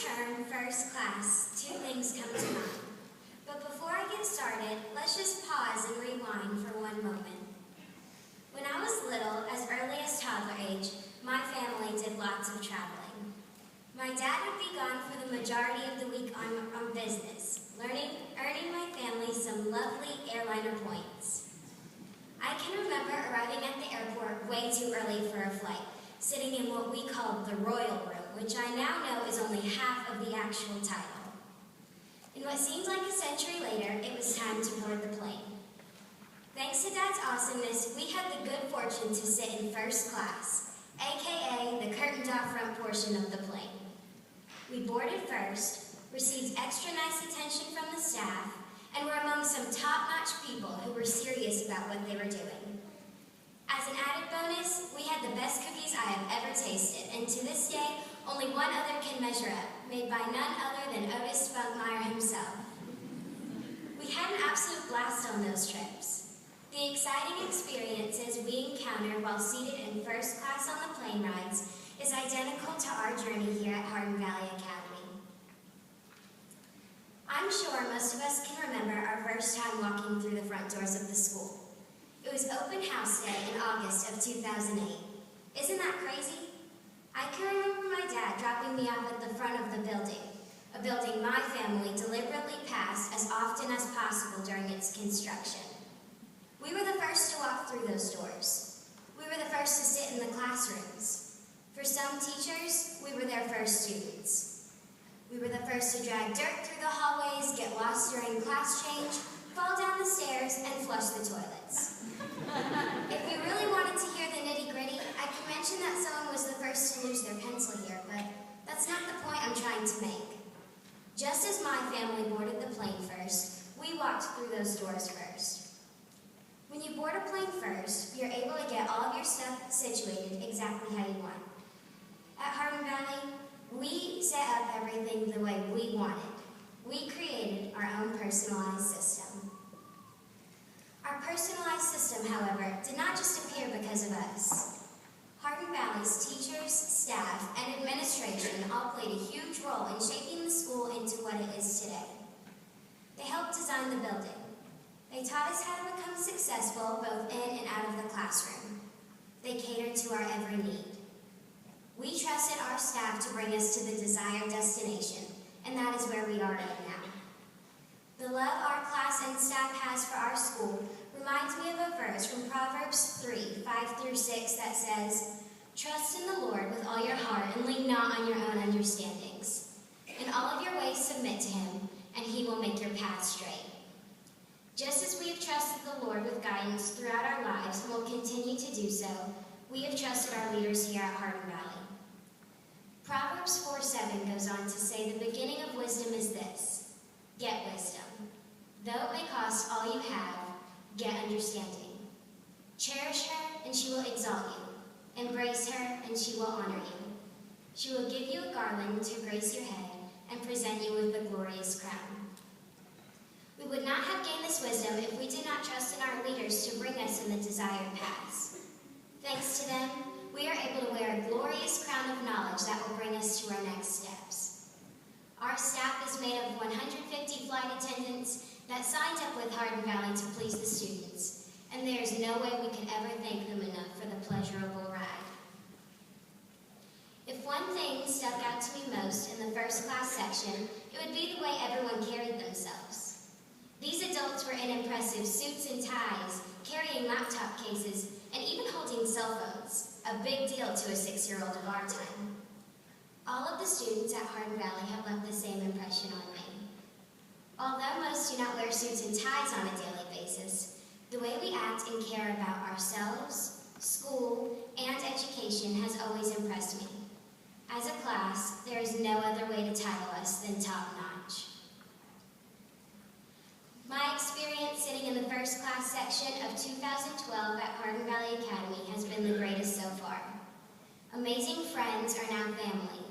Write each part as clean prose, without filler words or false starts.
term first class, two things come to mind. But before I get started, let's just pause and rewind for one moment. When I was little, as early as toddler age, my family did lots of traveling. My dad would be gone for the majority of the week on business, earning my family some lovely airliner points. I can remember arriving at the airport way too early for a flight, sitting in what we called the Royal Room, which I now know is only half of the actual title. In what seems like a century later, it was time to board the plane. Thanks to Dad's awesomeness, we had the good fortune to sit in first class, aka the curtained-off front portion of the plane. We boarded first, received extra nice attention from the staff, and were among some top-notch people who were serious about what they were doing. As an added bonus, we had the best cookies I have ever tasted, and to this day, only one other can measure up, made by none other than Otis Spunkmeyer himself. We had an absolute blast on those trips. The exciting experiences we encountered while seated in first class on the plane rides is identical to our journey here at Hardin Valley Academy. I'm sure most of us can remember our first time walking through the front doors of the school. It was open house day in August of 2008. Isn't that crazy? I can remember my dad dropping me off at the front of the building, a building my family deliberately passed as often as possible during its construction. We were the first to walk through those doors. We were the first to sit in the classrooms. For some teachers, we were their first students. We were the first to drag dirt through the hallways, get lost during class change, fall down the stairs, and flush the toilets. If we really wanted to hear the nitty-gritty, I could mention that someone was the first to lose their pencil here, but that's not the point I'm trying to make. Just as my family boarded the plane first, we walked through those doors first. When you board a plane first, you're able to get all of your stuff situated exactly how you want. At Hardin Valley, we set up everything the way we wanted. We created our own personalized system. Our personalized system, however, did not just appear because of us. Hardin Valley's teachers, staff, and administration all played a huge role in shaping the school into what it is today. They helped design the building. They taught us how to become successful both in and out of the classroom. They catered to our every need. We trusted our staff to bring us to the desired destination, and that is where we are right now. The love our class and staff has for our school reminds me of a verse from Proverbs 3, 5-6 that says, "Trust in the Lord with all your heart and lean not on your own understandings. In all of your ways submit to him, and he will make your path straight." Just as we have trusted the Lord with guidance throughout our lives and will continue to do so, we have trusted our leaders here at Hardin Valley. Proverbs 4:7 goes on to say the beginning of wisdom is this: get wisdom. Though it may cost all you have, get understanding. Cherish her, and she will exalt you. Embrace her, and she will honor you. She will give you a garland to grace your head and present you with the glorious crown. We would not have gained this wisdom if we did not trust in our leaders to bring us in the desired paths. Thanks to them, we are able to wear a glorious crown of knowledge that will bring us to our next steps. Our staff is made of 150 flight attendants that signed up with Hardin Valley to please the students, and there is no way we could ever thank them enough for the pleasurable ride. If one thing stuck out to me most in the first class section, it would be the way everyone carried themselves. These adults were in impressive suits and ties, carrying laptop cases, and even holding cell phones, a big deal to a 6-year-old of our time. All of the students at Hardin Valley have left the same impression on me. Although most do not wear suits and ties on a daily basis, the way we act and care about ourselves, school, and education has always impressed me. As a class, there is no other way to title us than top-notch. My experience sitting in the first class section of 2012 at Hardin Valley Academy has been the greatest so far. Amazing friends are now family.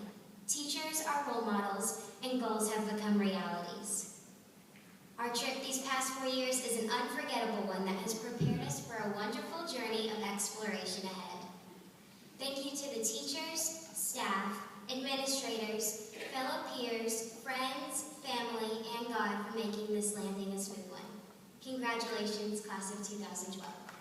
Teachers are role models, and goals have become realities. Our trip these past 4 years is an unforgettable one that has prepared us for a wonderful journey of exploration ahead. Thank you to the teachers, staff, administrators, fellow peers, Congratulations, class of 2012.